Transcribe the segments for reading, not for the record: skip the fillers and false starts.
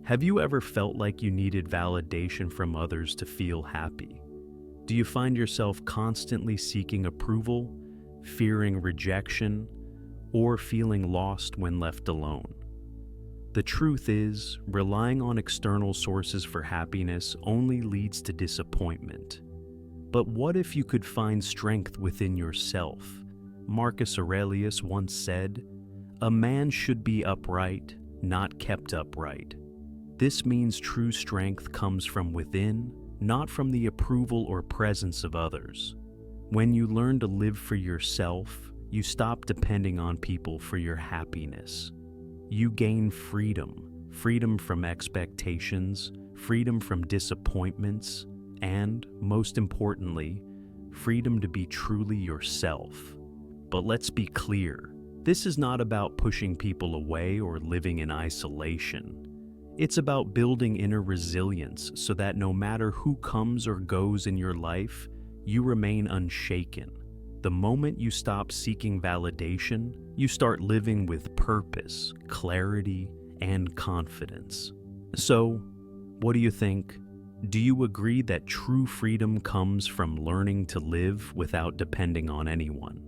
Have you ever felt like you needed validation from others to feel happy? Do you find yourself constantly seeking approval, fearing rejection, or feeling lost when left alone? The truth is, relying on external sources for happiness only leads to disappointment. But what if you could find strength within yourself? Marcus Aurelius once said, "A man should be upright, not kept upright." This means true strength comes from within, not from the approval or presence of others. When you learn to live for yourself, you stop depending on people for your happiness. You gain freedom, freedom from expectations, freedom from disappointments, and, most importantly, freedom to be truly yourself. But let's be clear, this is not about pushing people away or living in isolation. It's about building inner resilience so that no matter who comes or goes in your life, you remain unshaken. The moment you stop seeking validation, you start living with purpose, clarity, and confidence. So, what do you think? Do you agree that true freedom comes from learning to live without depending on anyone?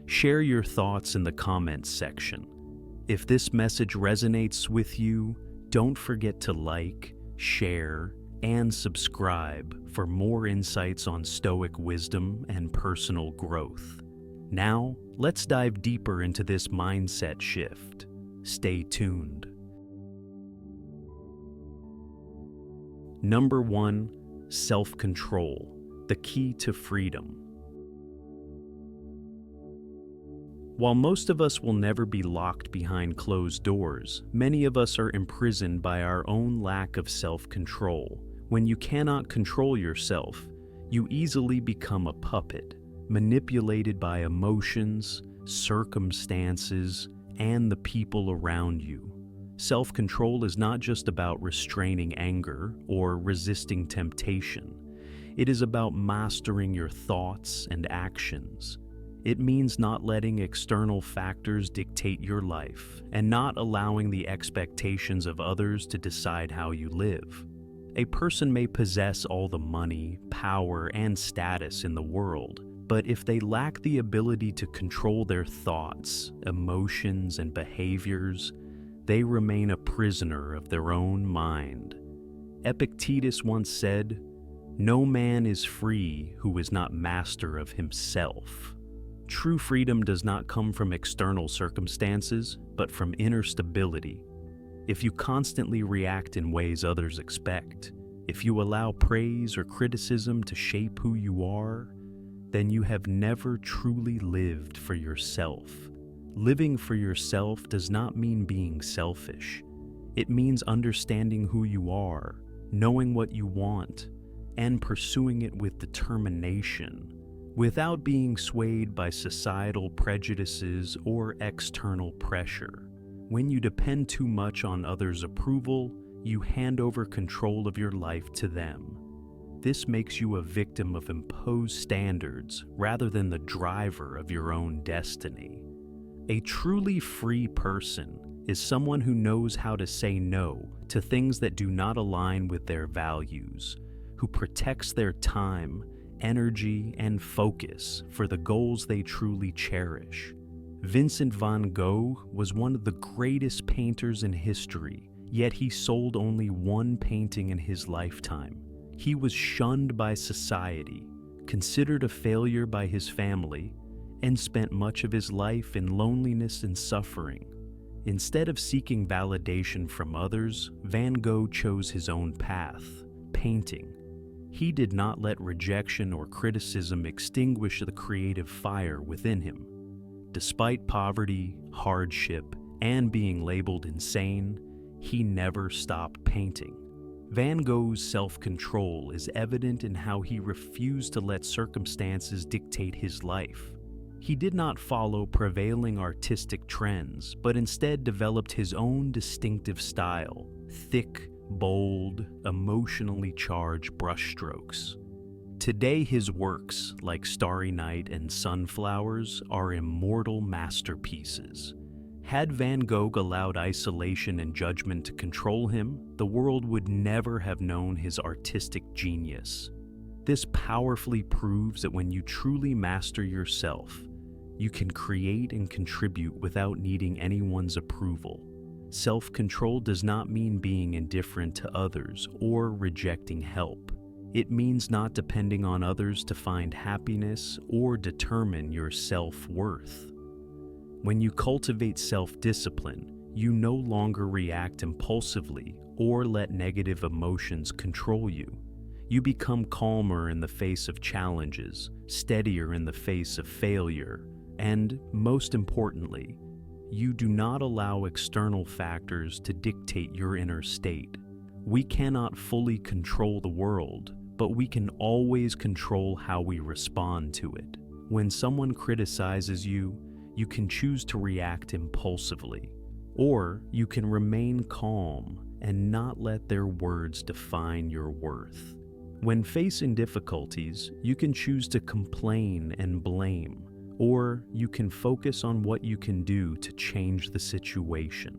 Share your thoughts in the comments section. If this message resonates with you, don't forget to like, share, and subscribe for more insights on Stoic wisdom and personal growth. Now, let's dive deeper into this mindset shift. Stay tuned. Number 1, self-control, the key to freedom. While most of us will never be locked behind closed doors, many of us are imprisoned by our own lack of self-control. When you cannot control yourself, you easily become a puppet, manipulated by emotions, circumstances, and the people around you. Self-control is not just about restraining anger or resisting temptation. It is about mastering your thoughts and actions. It means not letting external factors dictate your life and not allowing the expectations of others to decide how you live. A person may possess all the money, power, and status in the world, but if they lack the ability to control their thoughts, emotions, and behaviors, they remain a prisoner of their own mind. Epictetus once said, "No man is free who is not master of himself." True freedom does not come from external circumstances, but from inner stability. If you constantly react in ways others expect, if you allow praise or criticism to shape who you are, then you have never truly lived for yourself. Living for yourself does not mean being selfish. It means understanding who you are, knowing what you want, and pursuing it with determination, without being swayed by societal prejudices or external pressure. When you depend too much on others' approval, you hand over control of your life to them. This makes you a victim of imposed standards rather than the driver of your own destiny. A truly free person is someone who knows how to say no to things that do not align with their values, who protects their time, energy, and focus for the goals they truly cherish. Vincent van Gogh was one of the greatest painters in history, yet he sold only one painting in his lifetime. He was shunned by society, considered a failure by his family, and spent much of his life in loneliness and suffering. Instead of seeking validation from others, Van Gogh chose his own path, painting. He did not let rejection or criticism extinguish the creative fire within him. Despite poverty, hardship, and being labeled insane, he never stopped painting. Van Gogh's self-control is evident in how he refused to let circumstances dictate his life. He did not follow prevailing artistic trends, but instead developed his own distinctive style, thick, bold, emotionally charged brushstrokes. Today his works, like Starry Night and Sunflowers, are immortal masterpieces. Had Van Gogh allowed isolation and judgment to control him, the world would never have known his artistic genius. This powerfully proves that when you truly master yourself, you can create and contribute without needing anyone's approval. Self-control does not mean being indifferent to others or rejecting help. It means not depending on others to find happiness or determine your self-worth. When you cultivate self-discipline, you no longer react impulsively or let negative emotions control you. You become calmer in the face of challenges, steadier in the face of failure, and, most importantly, you do not allow external factors to dictate your inner state. We cannot fully control the world, but we can always control how we respond to it. When someone criticizes you, you can choose to react impulsively, or you can remain calm and not let their words define your worth. When facing difficulties, you can choose to complain and blame, or you can focus on what you can do to change the situation.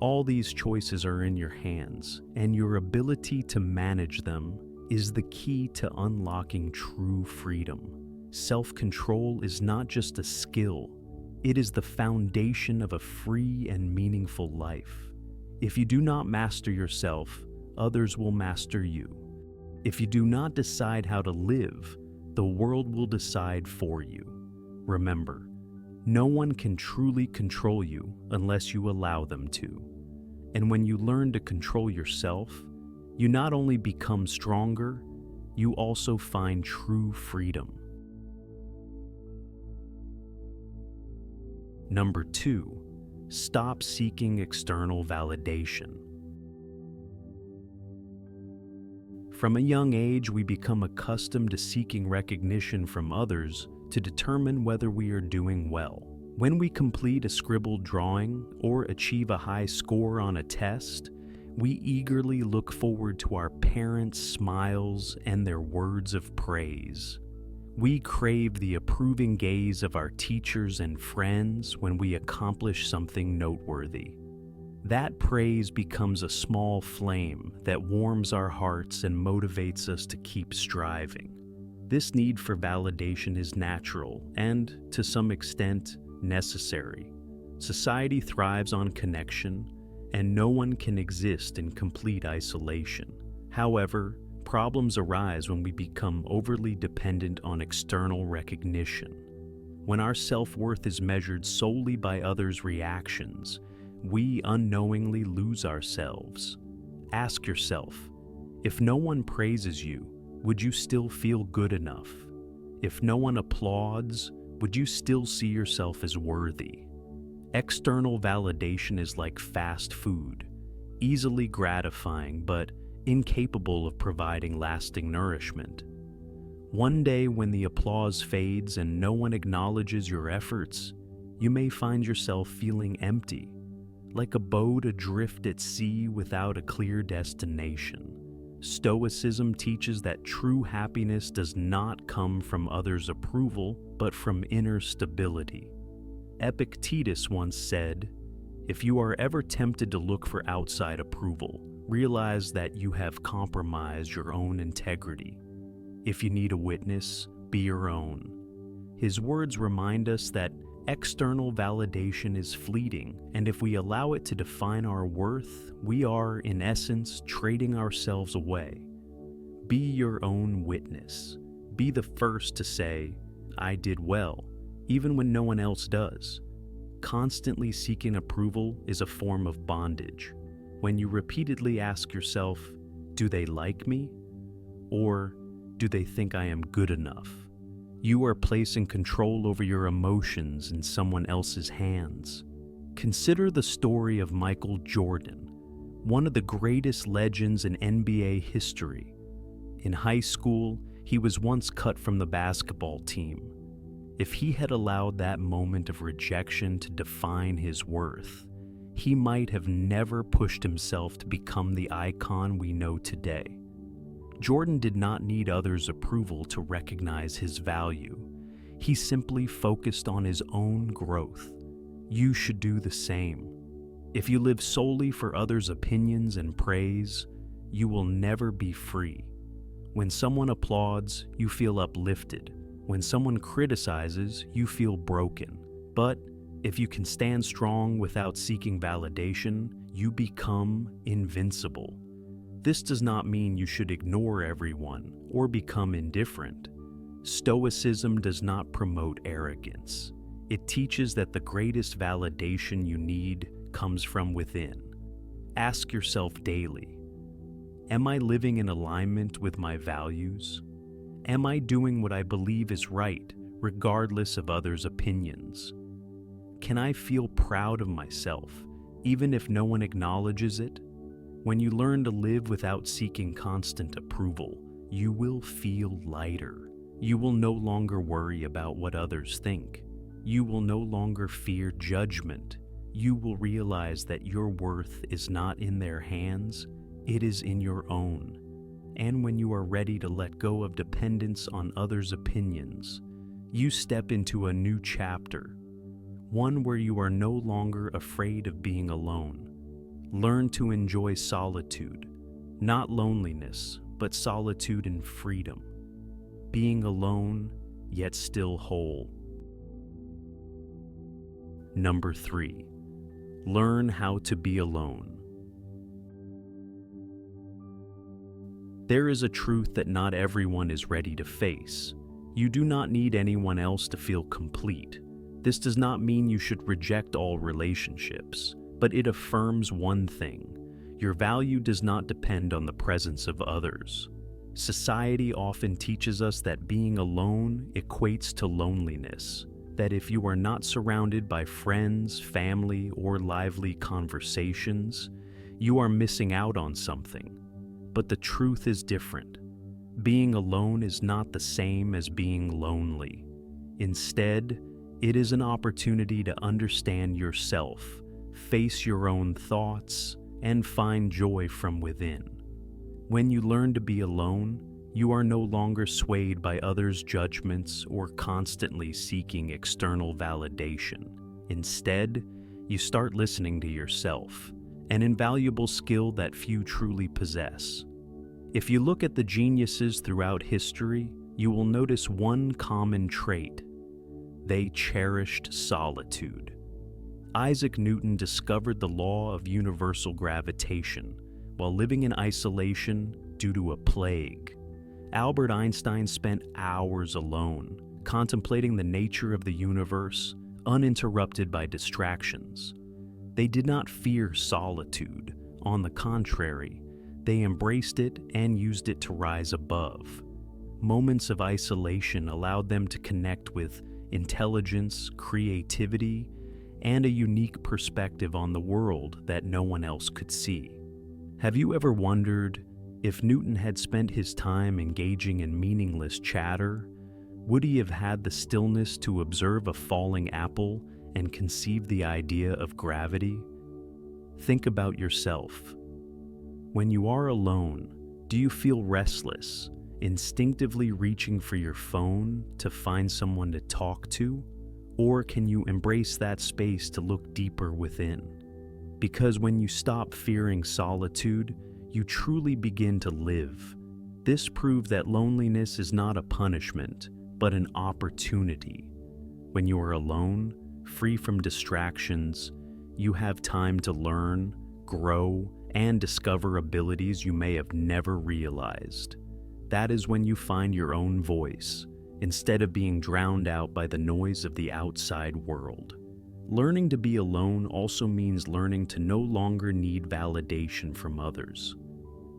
All these choices are in your hands, and your ability to manage them is the key to unlocking true freedom. Self-control is not just a skill, it is the foundation of a free and meaningful life. If you do not master yourself, others will master you. If you do not decide how to live, the world will decide for you. Remember, no one can truly control you unless you allow them to. And when you learn to control yourself, you not only become stronger, you also find true freedom. Number 2, stop seeking external validation. From a young age, we become accustomed to seeking recognition from others to determine whether we are doing well. When we complete a scribbled drawing or achieve a high score on a test, we eagerly look forward to our parents' smiles and their words of praise. We crave the approving gaze of our teachers and friends when we accomplish something noteworthy. That praise becomes a small flame that warms our hearts and motivates us to keep striving. This need for validation is natural and, to some extent, necessary. Society thrives on connection, and no one can exist in complete isolation. However, problems arise when we become overly dependent on external recognition. When our self-worth is measured solely by others' reactions, we unknowingly lose ourselves. Ask yourself, if no one praises you, would you still feel good enough? If no one applauds, would you still see yourself as worthy? External validation is like fast food, easily gratifying but incapable of providing lasting nourishment. One day when the applause fades and no one acknowledges your efforts, you may find yourself feeling empty, like a boat adrift at sea without a clear destination. Stoicism teaches that true happiness does not come from others' approval, but from inner stability. Epictetus once said, "If you are ever tempted to look for outside approval, realize that you have compromised your own integrity. If you need a witness, be your own." His words remind us that external validation is fleeting, and if we allow it to define our worth, we are, in essence, trading ourselves away. Be your own witness. Be the first to say, "I did well," even when no one else does. Constantly seeking approval is a form of bondage. When you repeatedly ask yourself, "Do they like me?" or "Do they think I am good enough?" you are placing control over your emotions in someone else's hands. Consider the story of Michael Jordan, one of the greatest legends in NBA history. In high school, he was once cut from the basketball team. If he had allowed that moment of rejection to define his worth, he might have never pushed himself to become the icon we know today. Jordan did not need others' approval to recognize his value. He simply focused on his own growth. you should do the same. If you live solely for others' opinions and praise, you will never be free. When someone applauds, you feel uplifted. When someone criticizes, you feel broken. But if you can stand strong without seeking validation, you become invincible. This does not mean you should ignore everyone or become indifferent. Stoicism does not promote arrogance. It teaches that the greatest validation you need comes from within. Ask yourself daily, am I living in alignment with my values? Am I doing what I believe is right, regardless of others' opinions? Can I feel proud of myself, even if no one acknowledges it? When you learn to live without seeking constant approval, you will feel lighter. You will no longer worry about what others think. You will no longer fear judgment. You will realize that your worth is not in their hands, it is in your own. And when you are ready to let go of dependence on others' opinions, you step into a new chapter, one where you are no longer afraid of being alone. Learn to enjoy solitude, not loneliness, but solitude and freedom. Being alone, yet still whole. Number 3, learn how to be alone. There is a truth that not everyone is ready to face. You do not need anyone else to feel complete. This does not mean you should reject all relationships, but it affirms one thing: your value does not depend on the presence of others. Society often teaches us that being alone equates to loneliness, that if you are not surrounded by friends, family, or lively conversations, you are missing out on something. But the truth is different. Being alone is not the same as being lonely. Instead, it is an opportunity to understand yourself, face your own thoughts, and find joy from within. When you learn to be alone, you are no longer swayed by others' judgments or constantly seeking external validation. Instead, you start listening to yourself, an invaluable skill that few truly possess. If you look at the geniuses throughout history, you will notice one common trait: they cherished solitude. Isaac Newton discovered the law of universal gravitation while living in isolation due to a plague. Albert Einstein spent hours alone, contemplating the nature of the universe, uninterrupted by distractions. They did not fear solitude. On the contrary, they embraced it and used it to rise above. Moments of isolation allowed them to connect with intelligence, creativity, and a unique perspective on the world that no one else could see. Have you ever wondered, if Newton had spent his time engaging in meaningless chatter, would he have had the stillness to observe a falling apple and conceive the idea of gravity? Think about yourself. When you are alone, do you feel restless, instinctively reaching for your phone to find someone to talk to? Or can you embrace that space to look deeper within? Because when you stop fearing solitude, you truly begin to live. This proved that loneliness is not a punishment, but an opportunity. When you are alone, free from distractions, you have time to learn, grow, and discover abilities you may have never realized. That is when you find your own voice, instead of being drowned out by the noise of the outside world. Learning to be alone also means learning to no longer need validation from others.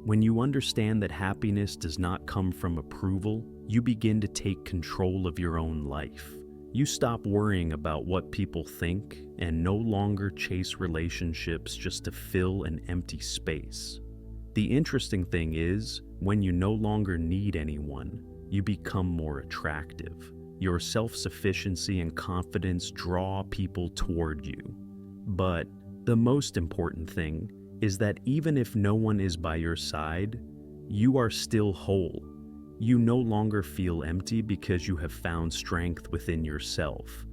When you understand that happiness does not come from approval, you begin to take control of your own life. You stop worrying about what people think and no longer chase relationships just to fill an empty space. The interesting thing is, when you no longer need anyone, you become more attractive. Your self-sufficiency and confidence draw people toward you. But the most important thing is that even if no one is by your side, you are still whole. You no longer feel empty because you have found strength within yourself.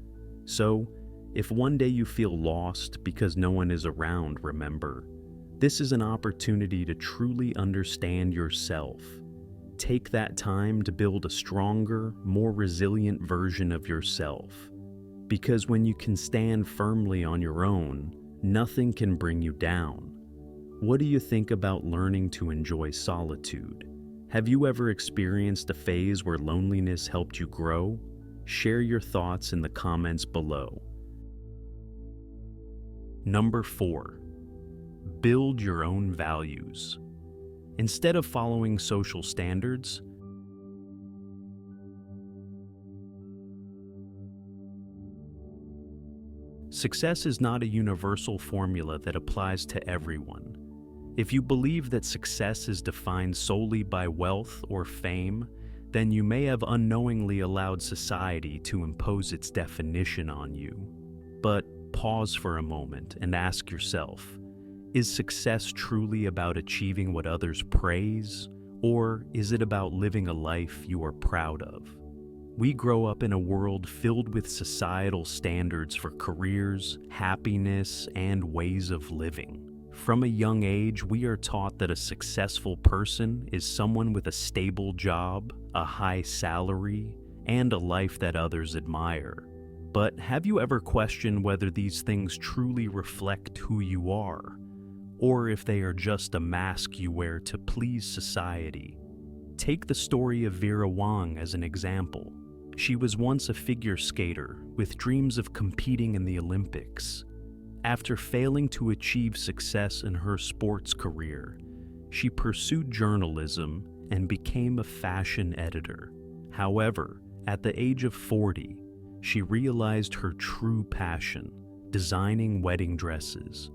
So, If one day you feel lost because no one is around, remember, this is an opportunity to truly understand yourself. Take that time to build a stronger, more resilient version of yourself. Because when you can stand firmly on your own, nothing can bring you down. What do you think about learning to enjoy solitude? Have you ever experienced a phase where loneliness helped you grow? Share your thoughts in the comments below. Number 4. Build your own values. Instead of following social standards, success is not a universal formula that applies to everyone. If you believe that success is defined solely by wealth or fame, then you may have unknowingly allowed society to impose its definition on you. But pause for a moment and ask yourself, is success truly about achieving what others praise, or is it about living a life you are proud of? We grow up in a world filled with societal standards for careers, happiness, and ways of living. From a young age, we are taught that a successful person is someone with a stable job, a high salary, and a life that others admire. But have you ever questioned whether these things truly reflect who you are, or if they are just a mask you wear to please society? Take the story of Vera Wang as an example. She was once a figure skater with dreams of competing in the Olympics. After failing to achieve success in her sports career, she pursued journalism and became a fashion editor. However, at the age of 40, she realized her true passion, designing wedding dresses.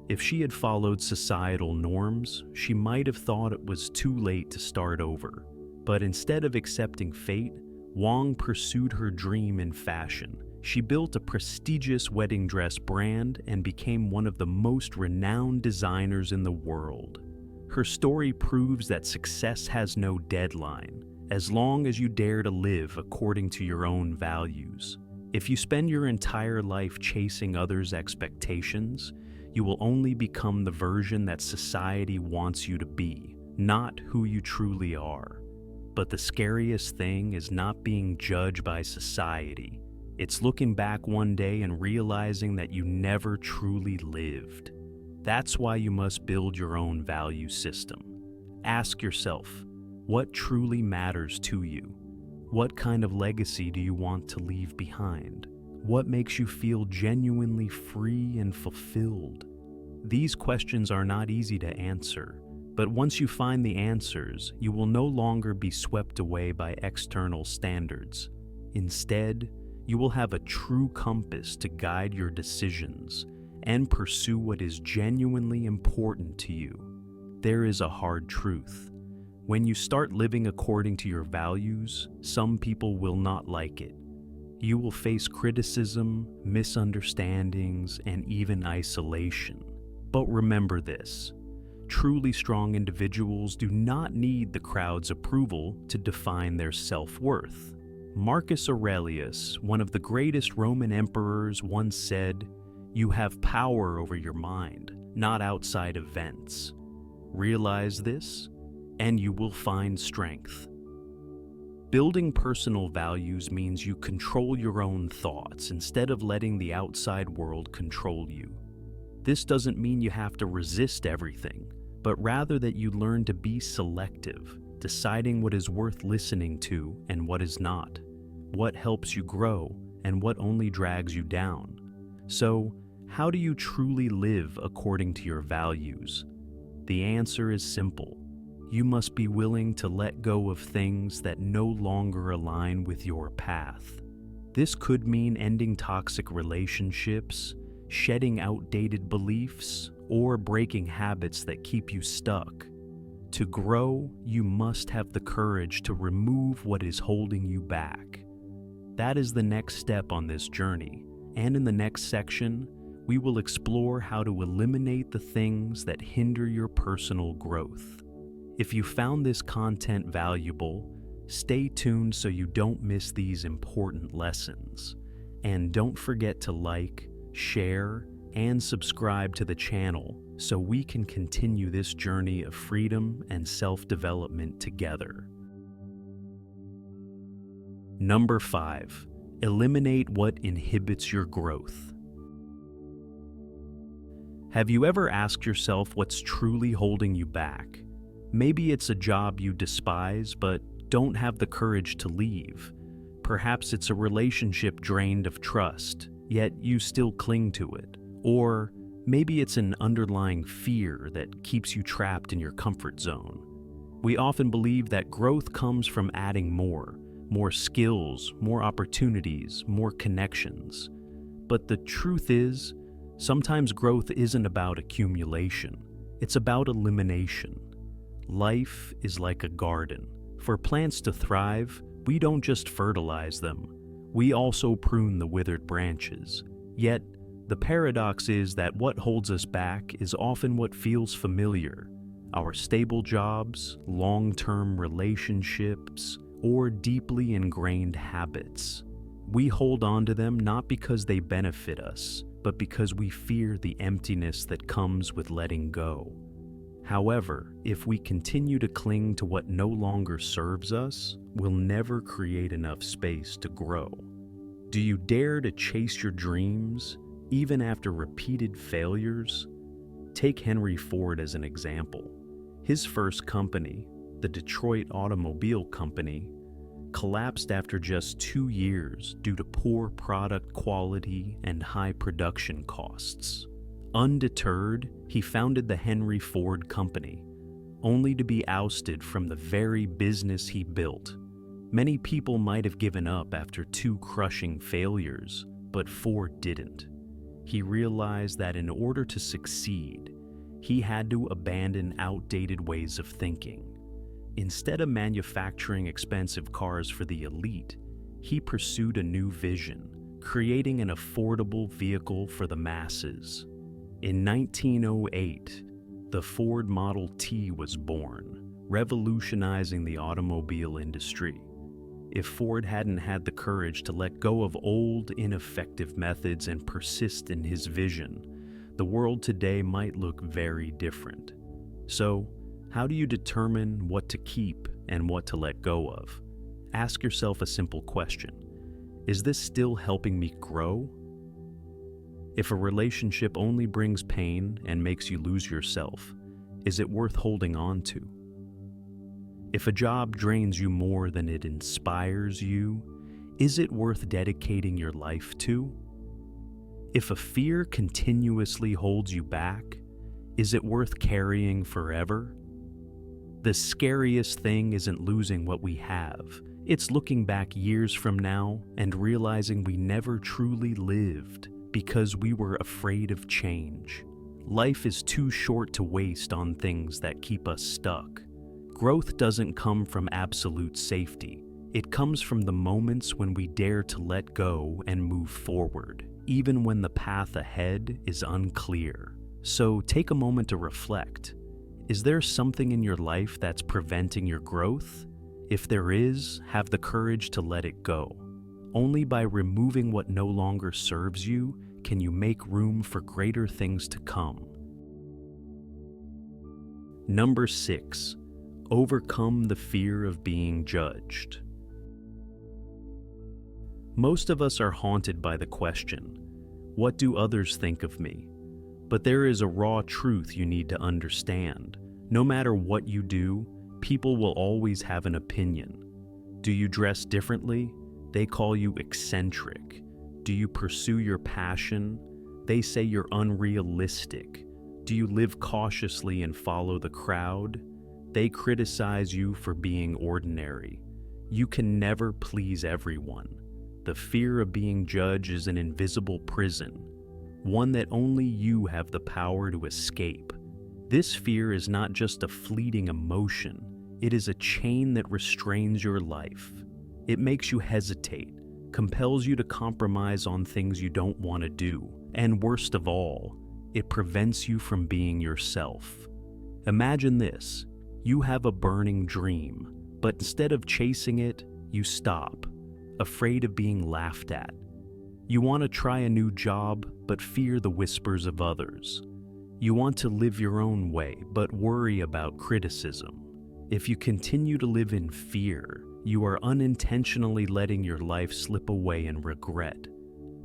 If she had followed societal norms, she might have thought it was too late to start over. But instead of accepting fate, Wang pursued her dream in fashion. She built a prestigious wedding dress brand and became one of the most renowned designers in the world. Her story proves that success has no deadline, as long as you dare to live according to your own values. If you spend your entire life chasing others' expectations, you will only become the version that society wants you to be, not who you truly are. But the scariest thing is not being judged by society. It's looking back one day and realizing that you never truly lived. That's why you must build your own value system. Ask yourself, what truly matters to you? What kind of legacy do you want to leave behind? What makes you feel genuinely free and fulfilled? These questions are not easy to answer, but once you find the answers, you will no longer be swept away by external standards. Instead, you will have a true compass to guide your decisions and pursue what is genuinely important to you. There is a hard truth. When you start living according to your values, some people will not like it. You will face criticism, misunderstandings, and even isolation. But remember this. Truly strong individuals do not need the crowd's approval to define their self-worth. Marcus Aurelius, one of the greatest Roman emperors, once said, "You have power over your mind, not outside events." Realize this, and you will find strength. Building personal values means you control your own thoughts instead of letting the outside world control you. This doesn't mean you have to resist everything, but rather that you learn to be selective, deciding what is worth listening to and what is not, what helps you grow and what only drags you down. So, how do you truly live according to your values? The answer is simple. You must be willing to let go of things that no longer align with your path. This could mean ending toxic relationships, shedding outdated beliefs, or breaking habits that keep you stuck. To grow, you must have the courage to remove what is holding you back. That is the next step on this journey, and in the next section, we will explore how to eliminate the things that hinder your personal growth. If you found this content valuable, stay tuned so you don't miss these important lessons. And don't forget to like, share, and subscribe to the channel so we can continue this journey of freedom and self-development together. Number 5. Eliminate what inhibits your growth. Have you ever asked yourself what's truly holding you back? Maybe it's a job you despise but don't have the courage to leave. Perhaps it's a relationship drained of trust, yet you still cling to it. Or maybe it's an underlying fear that keeps you trapped in your comfort zone. We often believe that growth comes from adding more skills, more opportunities, more connections. But the truth is, sometimes growth isn't about accumulation. It's about elimination. Life is like a garden. For plants to thrive, we don't just fertilize them. We also prune the withered branches. Yet, the paradox is that what holds us back is often what feels familiar. Our stable jobs, long-term relationships, or deeply ingrained habits. We hold on to them not because they benefit us, but because we fear the emptiness that comes with letting go. However, if we continue to cling to what no longer serves us, we'll never create enough space to grow. Do you dare to chase your dreams, even after repeated failures? Take Henry Ford as an example. His first company, the Detroit Automobile Company, collapsed after just 2 years due to poor product quality and high production costs. Undeterred, he founded the Henry Ford Company, only to be ousted from the very business he built. Many people might have given up after 2 crushing failures, but Ford didn't. He realized that in order to succeed, he had to abandon outdated ways of thinking. Instead of manufacturing expensive cars for the elite, he pursued a new vision, creating an affordable vehicle for the masses. In 1908, the Ford Model T was born, revolutionizing the automobile industry. If Ford hadn't had the courage to let go of old, ineffective methods and persist in his vision, the world today might look very different. So, how do you determine what to keep and what to let go of? Ask yourself a simple question. Is this still helping me grow? If a relationship only brings pain and makes you lose yourself, is it worth holding on to? If a job drains you more than it inspires you, is it worth dedicating your life to? If a fear continuously holds you back, is it worth carrying forever? The scariest thing isn't losing what we have. It's looking back years from now and realizing we never truly lived because we were afraid of change. Life is too short to waste on things that keep us stuck. Growth doesn't come from absolute safety. It comes from the moments when we dare to let go and move forward, even when the path ahead is unclear. So take a moment to reflect. Is there something in your life that's preventing your growth? If there is, have the courage to let it go. Only by removing what no longer serves you can you make room for greater things to come. Number 6. Overcome the fear of being judged. Most of us are haunted by the question, what do others think of me? But there is a raw truth you need to understand. No matter what you do, people will always have an opinion. Do you dress differently? They call you eccentric. Do you pursue your passion? They say you're unrealistic. Do you live cautiously and follow the crowd? They criticize you for being ordinary. You can never please everyone. The fear of being judged is an invisible prison, one that only you have the power to escape. This fear is not just a fleeting emotion. It is a chain that restrains your life. It makes you hesitate, compels you to compromise on things you don't want to do, and worst of all, it prevents you from being yourself. Imagine this. You have a burning dream, but instead of chasing it, you stop, afraid of being laughed at. You want to try a new job, but fear the whispers of others. You want to live your own way, but worry about criticism. If you continue to live in fear, you are unintentionally letting your life slip away in regret.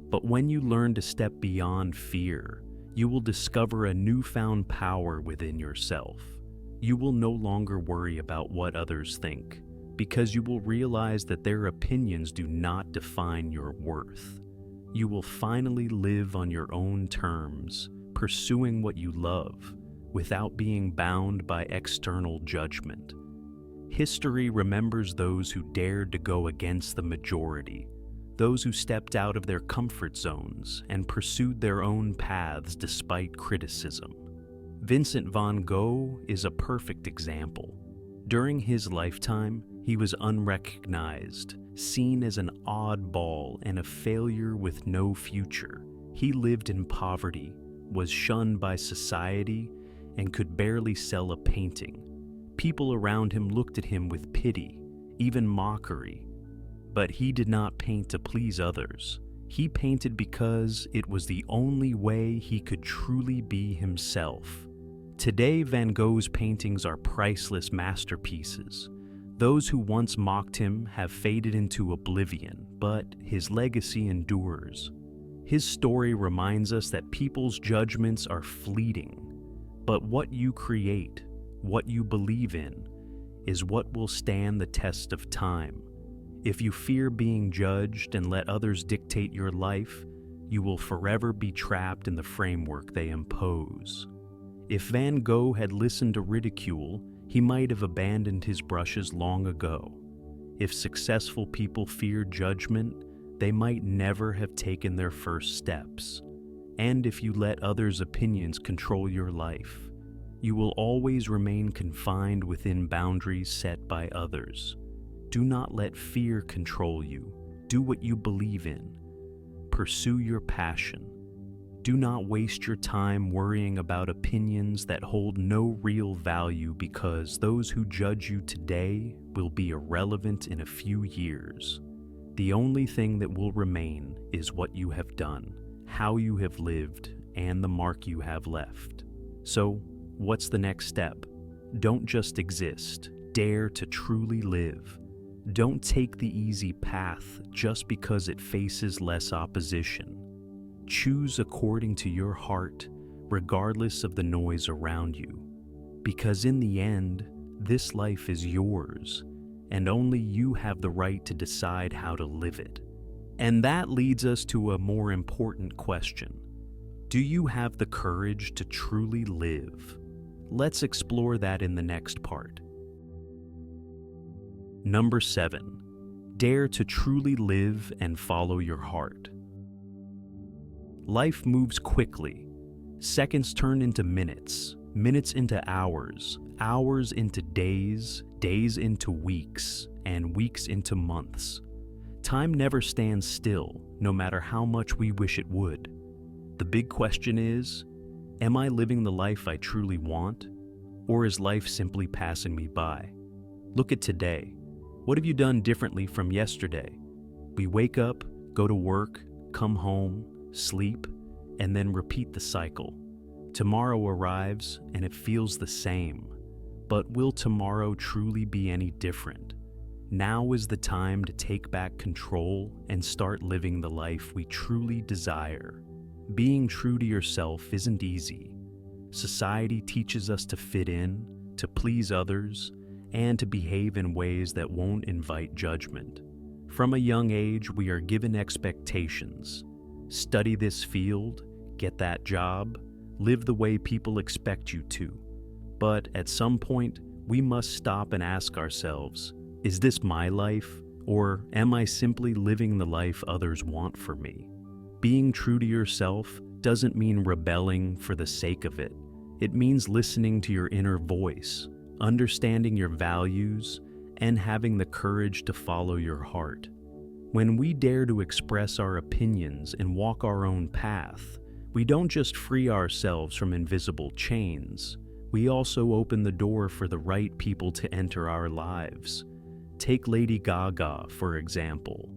But when you learn to step beyond fear, you will discover a newfound power within yourself. You will no longer worry about what others think, because you will realize that their opinions do not define your worth. You will finally live on your own terms, pursuing what you love, without being bound by external judgment. History remembers those who dared to go against the majority, those who stepped out of their comfort zones and pursued their own paths despite criticism. Vincent van Gogh is a perfect example. During his lifetime, he was unrecognized, seen as an oddball and a failure with no future. He lived in poverty, was shunned by society, and could barely sell a painting. People around him looked at him with pity, even mockery. But he did not paint to please others. He painted because it was the only way he could truly be himself. Today, Van Gogh's paintings are priceless masterpieces. Those who once mocked him have faded into oblivion, but his legacy endures. His story reminds us that people's judgments are fleeting, but what you create, what you believe in, is what will stand the test of time. If you fear being judged and let others dictate your life, you will forever be trapped in the framework they impose. If Van Gogh had listened to ridicule, he might have abandoned his brushes long ago. If successful people feared judgment, they might never have taken their first steps. And if you let others' opinions control your life, you will always remain confined within boundaries set by others. Do not let fear control you. Do what you believe in. Pursue your passion. Do not waste your time worrying about opinions that hold no real value, because those who judge you today will be irrelevant in a few years. The only thing that will remain is what you have done, how you have lived, and the mark you have left. So, what's the next step? Don't just exist. Dare to truly live. Don't take the easy path just because it faces less opposition. Choose according to your heart, regardless of the noise around you. Because in the end, this life is yours, and only you have the right to decide how to live it. And that leads us to a more important question. Do you have the courage to truly live? Let's explore that in the next part. Number 7. Dare to truly live and follow your heart. Life moves quickly. Seconds turn into minutes, minutes into hours, hours into days, days into weeks, and weeks into months. Time never stands still, no matter how much we wish it would. The big question is, am I living the life I truly want, or is life simply passing me by? Look at today. What have you done differently from yesterday? We wake up, go to work, come home, sleep, and then repeat the cycle. Tomorrow arrives, and it feels the same. But will tomorrow truly be any different? Now is the time to take back control and start living the life we truly desire. Being true to yourself isn't easy. Society teaches us to fit in, to please others, and to behave in ways that won't invite judgment. From a young age, we are given expectations. Study this field, get that job, live the way people expect you to. But at some point, we must stop and ask ourselves, is this my life, or am I simply living the life others want for me? Being true to yourself doesn't mean rebelling for the sake of it. It means listening to your inner voice, understanding your values, and having the courage to follow your heart. When we dare to express our opinions and walk our own path, we don't just free ourselves from invisible chains, we also open the door for the right people to enter our lives. Take Lady Gaga, for example.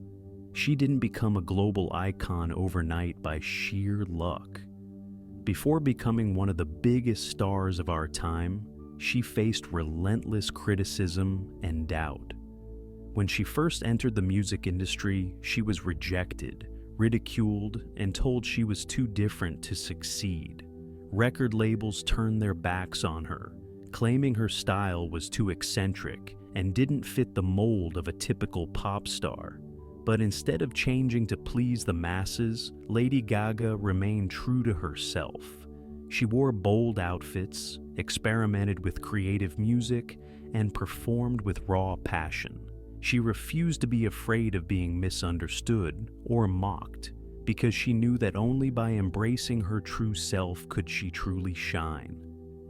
She didn't become a global icon overnight by sheer luck. Before becoming one of the biggest stars of our time, she faced relentless criticism and doubt. When she first entered the music industry, she was rejected, ridiculed, and told she was too different to succeed. Record labels turned their backs on her, claiming her style was too eccentric and didn't fit the mold of a typical pop star. But instead of changing to please the masses, Lady Gaga remained true to herself. She wore bold outfits, experimented with creative music, and performed with raw passion. She refused to be afraid of being misunderstood or mocked, because she knew that only by embracing her true self could she truly shine.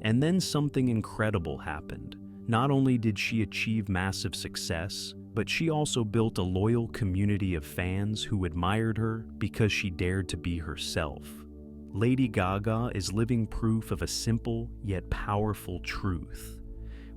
And then something incredible happened. Not only did she achieve massive success, but she also built a loyal community of fans who admired her because she dared to be herself. Lady Gaga is living proof of a simple yet powerful truth.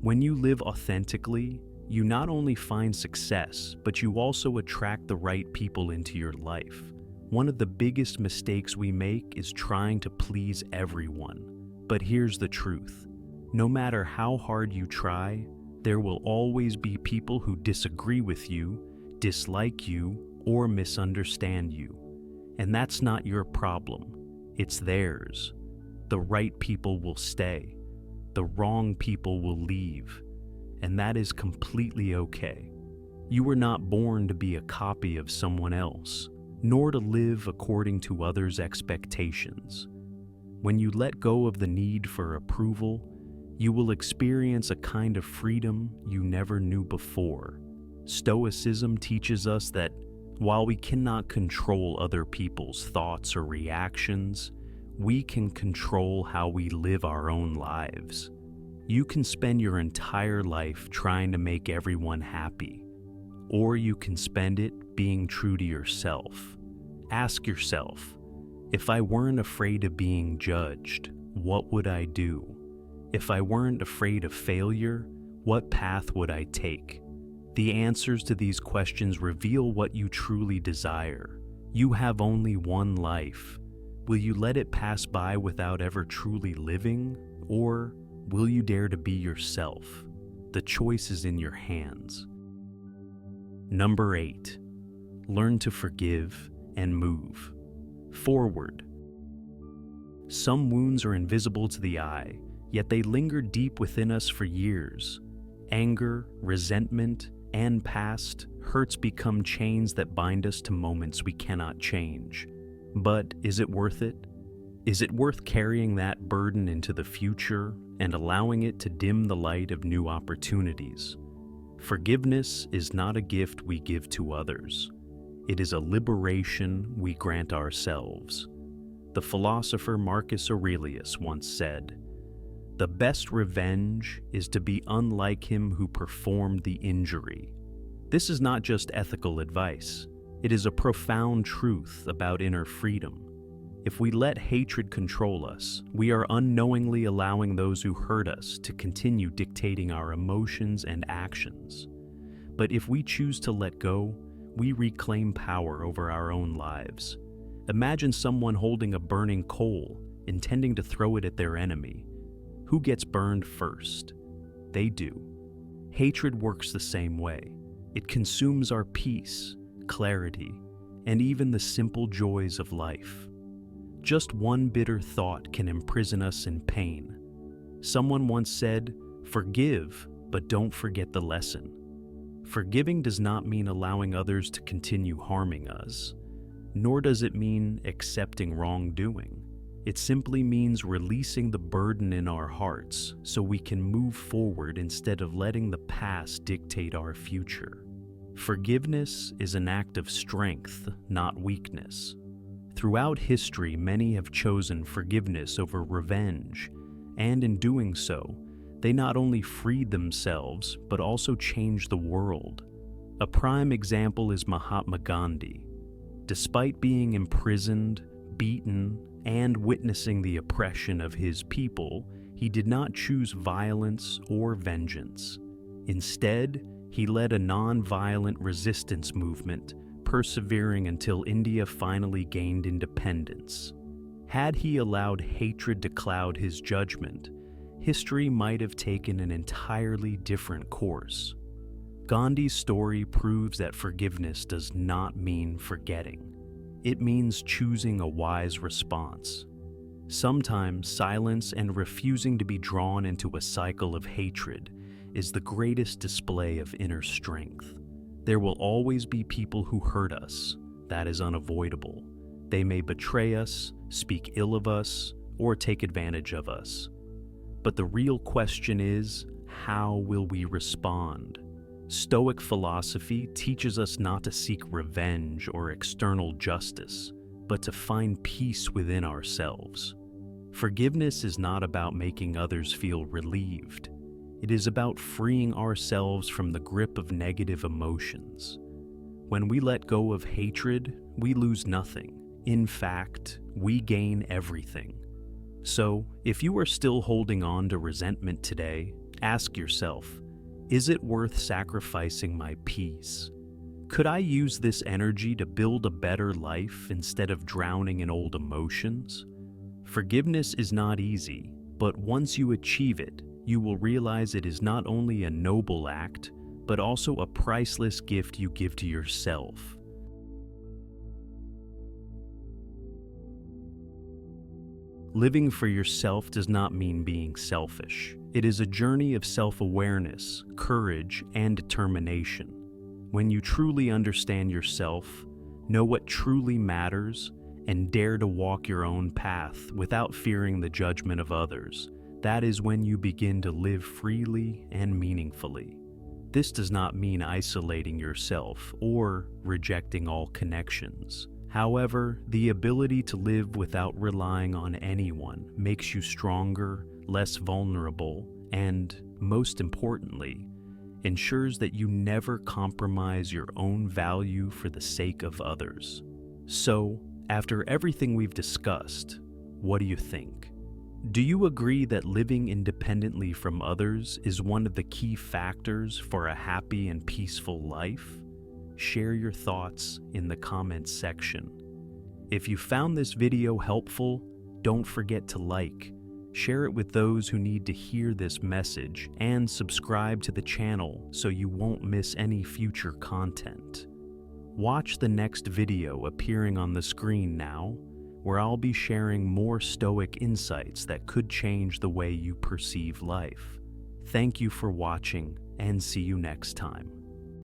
When you live authentically, you not only find success, but you also attract the right people into your life. One of the biggest mistakes we make is trying to please everyone. But here's the truth. No matter how hard you try, there will always be people who disagree with you, dislike you, or misunderstand you. And that's not your problem. It's theirs. The right people will stay. The wrong people will leave. And that is completely okay. You were not born to be a copy of someone else, nor to live according to others' expectations. When you let go of the need for approval, you will experience a kind of freedom you never knew before. Stoicism teaches us that while we cannot control other people's thoughts or reactions, we can control how we live our own lives. You can spend your entire life trying to make everyone happy, or you can spend it being true to yourself. Ask yourself, if I weren't afraid of being judged, what would I do? If I weren't afraid of failure, what path would I take? The answers to these questions reveal what you truly desire. You have only one life. Will you let it pass by without ever truly living? Or will you dare to be yourself? The choice is in your hands. Number 8. Learn to forgive and move forward. Some wounds are invisible to the eye, yet they linger deep within us for years. Anger, resentment, and past hurts become chains that bind us to moments we cannot change. But is it worth it? Is it worth carrying that burden into the future and allowing it to dim the light of new opportunities? Forgiveness is not a gift we give to others. It is a liberation we grant ourselves. The philosopher Marcus Aurelius once said, "The best revenge is to be unlike him who performed the injury." This is not just ethical advice. It is a profound truth about inner freedom. If we let hatred control us, we are unknowingly allowing those who hurt us to continue dictating our emotions and actions. But if we choose to let go, we reclaim power over our own lives. Imagine someone holding a burning coal, intending to throw it at their enemy. Who gets burned first? They do. Hatred works the same way. It consumes our peace, clarity, and even the simple joys of life. Just one bitter thought can imprison us in pain. Someone once said, "Forgive, but don't forget the lesson." Forgiving does not mean allowing others to continue harming us, nor does it mean accepting wrongdoing. It simply means releasing the burden in our hearts so we can move forward instead of letting the past dictate our future. Forgiveness is an act of strength, not weakness. Throughout history, many have chosen forgiveness over revenge, and in doing so, they not only freed themselves, but also changed the world. A prime example is Mahatma Gandhi. Despite being imprisoned, beaten, and witnessing the oppression of his people, he did not choose violence or vengeance. Instead, he led a non-violent resistance movement, persevering until India finally gained independence. Had he allowed hatred to cloud his judgment, history might have taken an entirely different course. Gandhi's story proves that forgiveness does not mean forgetting. It means choosing a wise response. Sometimes silence and refusing to be drawn into a cycle of hatred is the greatest display of inner strength. There will always be people who hurt us. That is unavoidable. They may betray us, speak ill of us, or take advantage of us. But the real question is, how will we respond? Stoic philosophy teaches us not to seek revenge or external justice, but to find peace within ourselves. Forgiveness is not about making others feel relieved. It is about freeing ourselves from the grip of negative emotions. When we let go of hatred, we lose nothing. In fact, we gain everything. So, if you are still holding on to resentment today, ask yourself, is it worth sacrificing my peace? Could I use this energy to build a better life instead of drowning in old emotions? Forgiveness is not easy, but once you achieve it, you will realize it is not only a noble act, but also a priceless gift you give to yourself. Living for yourself does not mean being selfish. It is a journey of self-awareness, courage, and determination. When you truly understand yourself, know what truly matters, and dare to walk your own path without fearing the judgment of others, that is when you begin to live freely and meaningfully. This does not mean isolating yourself or rejecting all connections. However, the ability to live without relying on anyone makes you stronger, less vulnerable, and, most importantly, ensures that you never compromise your own value for the sake of others. So, after everything we've discussed, what do you think? Do you agree that living independently from others is one of the key factors for a happy and peaceful life? Share your thoughts in the comments section. If you found this video helpful, don't forget to like, share it with those who need to hear this message, and subscribe to the channel so you won't miss any future content. Watch the next video appearing on the screen now, where I'll be sharing more Stoic insights that could change the way you perceive life. Thank you for watching, and see you next time.